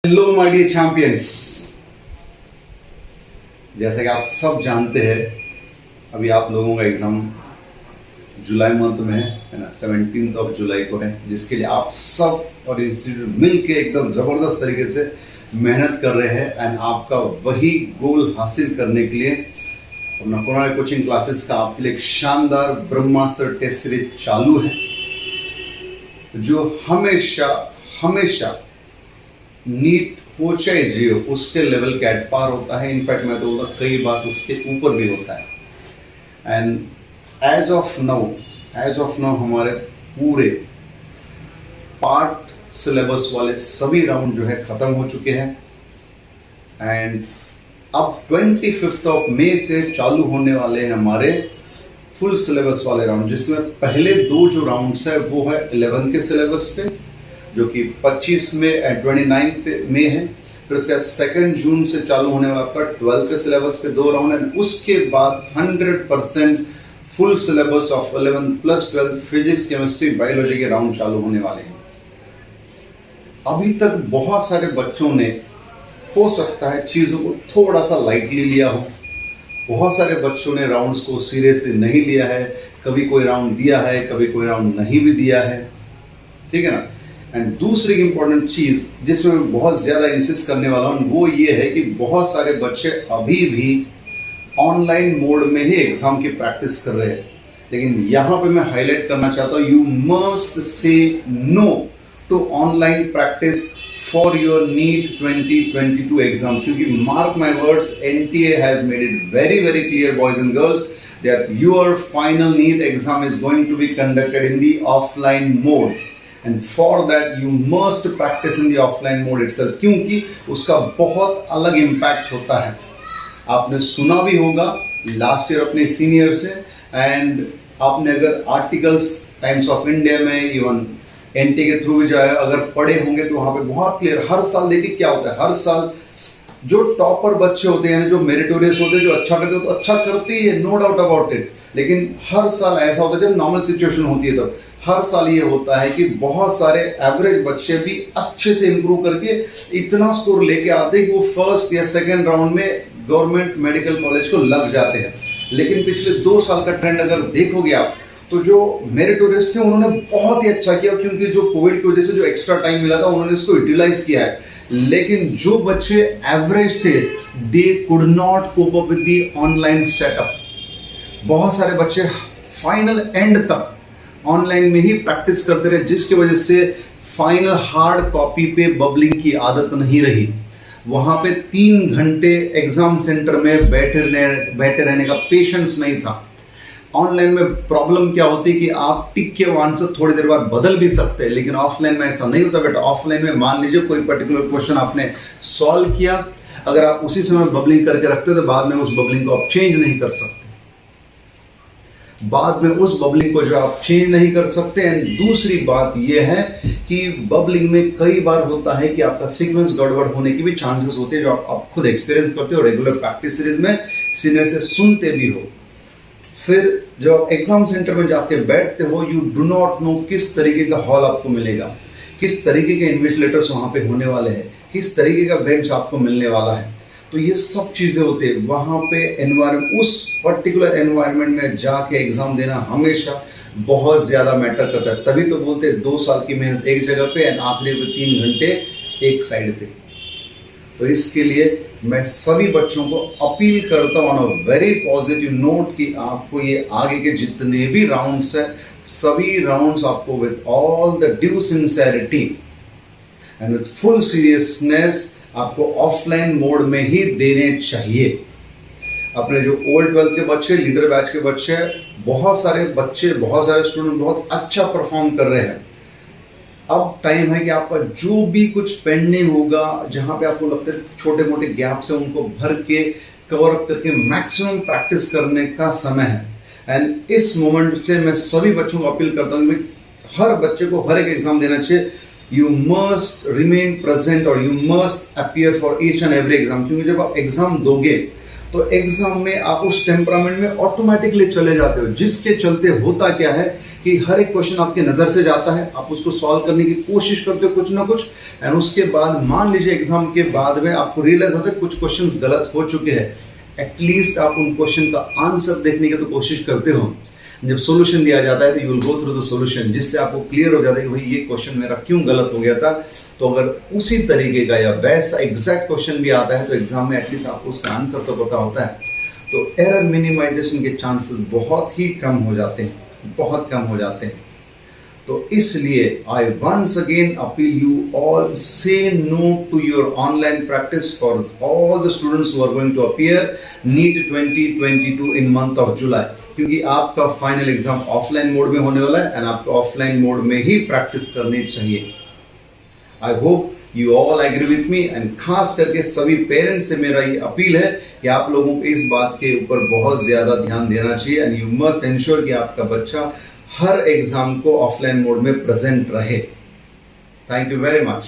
Hello my dear champions, जैसा कि आप सब जानते हैं अभी आप लोगों का एग्जाम जुलाई मंथ में है ना, 17 जुलाई को है, जिसके लिए आप सब और इंस्टीट्यूट मिल के एकदम ज़बरदस्त तरीके से मेहनत कर रहे हैं एंड आपका वही गोल हासिल करने के लिए अपना कोरोना कोचिंग क्लासेस का आपके लिए एक शानदार ब्रह्मास्त्र टेस्ट सीरीज चालू है, जो हमेशा हमेशा नीट हो चाहे जियो उसके लेवल के एट पार होता है। इनफैक्ट मैं तो बोलता कई बार उसके ऊपर भी होता है। एंड एज ऑफ नाउ हमारे पूरे पार्ट सिलेबस वाले सभी राउंड जो है ख़त्म हो चुके हैं एंड अब 25 मई से चालू होने वाले हैं हमारे फुल सिलेबस वाले राउंड, जिसमें पहले दो जो राउंड्स है वो है 11 के सिलेबस पे, जो कि 25 में एंड 29 में है। फिर उसके बाद 2 जून से चालू होने वाला आपका 12 के सिलेबस पे दो राउंड है। उसके बाद 100% full syllabus of 11 plus 12 physics, chemistry, biology के राउंड चालू होने वाले हैं। अभी तक बहुत सारे बच्चों ने हो सकता है चीज़ों को थोड़ा सा लाइटली लिया हो, बहुत सारे बच्चों ने राउंड्स को सीरियसली नहीं लिया है, कभी कोई राउंड दिया है, कभी कोई राउंड नहीं भी दिया है, ठीक है ना। एंड दूसरी इंपॉर्टेंट चीज़ जिसमें मैं बहुत ज़्यादा इंसिस्ट करने वाला हूँ वो ये है कि बहुत सारे बच्चे अभी भी ऑनलाइन मोड में ही एग्ज़ाम की प्रैक्टिस कर रहे हैं, लेकिन यहाँ पे मैं हाईलाइट करना चाहता हूँ, you must say no to online practice for your NEET 2022 exam, क्योंकि mark my words, NTA has made it very very clear boys and girls that your final NEET exam is going to be conducted in the offline mode and for that you must practice in the offline mode itself, क्योंकि उसका बहुत अलग impact होता है। आपने सुना भी होगा लास्ट ईयर अपने सीनियर से, एंड आपने अगर आर्टिकल्स टाइम्स ऑफ इंडिया में इवन NTA के थ्रू भी जो है अगर पढ़े होंगे तो वहाँ पे बहुत क्लियर, हर साल देखिए क्या होता है, हर साल जो टॉपर बच्चे होते हैं, जो मेरिटोरियस होते हैं, जो अच्छा करते हैं तो अच्छा करते ही है, नो डाउट अबाउट इट, लेकिन हर साल ऐसा होता है जब नॉर्मल सिचुएशन होती है तब हर साल ये होता है कि बहुत सारे एवरेज बच्चे भी अच्छे से इंप्रूव करके इतना स्कोर लेके आते हैं कि वो फर्स्ट या सेकेंड राउंड में गवर्नमेंट मेडिकल कॉलेज को लग जाते हैं। लेकिन पिछले 2 साल का ट्रेंड अगर देखोगे आप तो जो मेरिटोरियस थे उन्होंने बहुत ही अच्छा किया, क्योंकि जो कोविड की वजह से जो एक्स्ट्रा टाइम मिला था उन्होंने इसको यूटिलाइज किया है। लेकिन जो बच्चे एवरेज थे they could not cope up with the online setup. बहुत सारे बच्चे फाइनल एंड तक ऑनलाइन में ही प्रैक्टिस करते रहे, जिसकी वजह से फाइनल हार्ड कॉपी पे बबलिंग की आदत नहीं रही। वहां पे 3 घंटे एग्जाम सेंटर में बैठे रहने का पेशेंस नहीं था। ऑनलाइन में प्रॉब्लम क्या होती है कि आप टिक के आंसर थोड़ी देर बाद बदल भी सकते हैं, लेकिन ऑफलाइन में ऐसा नहीं होता बेटा। ऑफलाइन में मान लीजिए कोई पर्टिकुलर क्वेश्चन आपने सॉल्व किया, अगर आप उसी समय बबलिंग करके रखते हो तो बाद में उस बबलिंग को आप चेंज नहीं कर सकते, बाद में उस बबलिंग को जो आप चेंज नहीं कर सकते। एंड दूसरी बात यह है कि बबलिंग में कई बार होता है कि आपका सीक्वेंस गड़बड़ होने की भी चांसेस होते हैं, जो आप खुद एक्सपीरियंस करते हो, रेगुलर प्रैक्टिस सीरीज में सीनियर से सुनते भी हो। फिर जब आप एग्जाम सेंटर में जाके बैठते हो, यू डू नॉट नो किस तरीके का हॉल आपको मिलेगा, किस तरीके के इन्विजिलेटर्स वहाँ पे होने वाले हैं, किस तरीके का बेंच आपको मिलने वाला है। तो ये सब चीज़ें होती है वहाँ पे एनवायरमेंट, उस पर्टिकुलर एनवायरमेंट में जाके एग्जाम देना हमेशा बहुत ज़्यादा मैटर करता है। तभी तो बोलते हैं 2 साल की मेहनत एक जगह पे एंड आखिरी में 3 घंटे एक साइड पे। तो इसके लिए मैं सभी बच्चों को अपील करता हूँ on a very positive note कि आपको ये आगे के जितने भी राउंड्स हैं, सभी राउंड्स आपको with all the due sincerity and with full seriousness आपको ऑफलाइन मोड में ही देने चाहिए। अपने जो ओल्ड 12th के बच्चे, लीडर बैच के बच्चे, बहुत सारे बच्चे, बहुत सारे स्टूडेंट बहुत अच्छा परफॉर्म कर रहे हैं। अब टाइम है कि आपका जो भी कुछ पेंडिंग होगा, जहाँ पे आपको लगता है छोटे मोटे गैप्स हैं, उनको भर के कवर अप करके मैक्सिमम प्रैक्टिस करने का समय है। एंड इस मोमेंट से मैं सभी बच्चों को अपील करता हूँ कि हर बच्चे को हर एक एग्जाम देना चाहिए। यू मस्ट रिमेन प्रेजेंट और you must appear for each and every exam, क्योंकि जब आप एग्जाम दोगे तो एग्जाम में आप उस टेम्परामेंट में ऑटोमेटिकली चले जाते हो, जिसके चलते होता क्या है कि हर एक क्वेश्चन आपके नज़र से जाता है, आप उसको सॉल्व करने की कोशिश करते हो कुछ ना कुछ, एंड उसके बाद मान लीजिए एग्जाम के बाद में आपको रियलाइज होता है कुछ क्वेश्चंस गलत हो चुके हैं, एटलीस्ट आप उन क्वेश्चन का आंसर देखने की तो कोशिश करते हो। जब सॉल्यूशन दिया जाता है तो you will go through the solution, जिससे आपको क्लियर हो जाता है कि भाई ये क्वेश्चन मेरा क्यों गलत हो गया था। तो अगर उसी तरीके का या वैसा एग्जैक्ट क्वेश्चन भी आता है तो एग्जाम में एटलीस्ट आपको उसका आंसर तो पता होता है, तो एरर मिनिमाइजेशन के चांसेस बहुत ही कम हो जाते हैं, बहुत कम हो जाते हैं। तो इसलिए I once again appeal you all, say no to your online practice for all the students who are going to appear NEET 2022 in month of July, क्योंकि आपका फाइनल एग्जाम ऑफलाइन मोड में होने वाला है एंड आपको offline mode में ही practice करनी चाहिए। I hope you all agree with me, and खास करके सभी पेरेंट्स से मेरा ये अपील है कि आप लोगों को इस बात के ऊपर बहुत ज्यादा ध्यान देना चाहिए, एंड यू मस्ट इंश्योर कि आपका बच्चा हर एग्जाम को ऑफलाइन मोड में प्रेजेंट रहे। Thank you very much.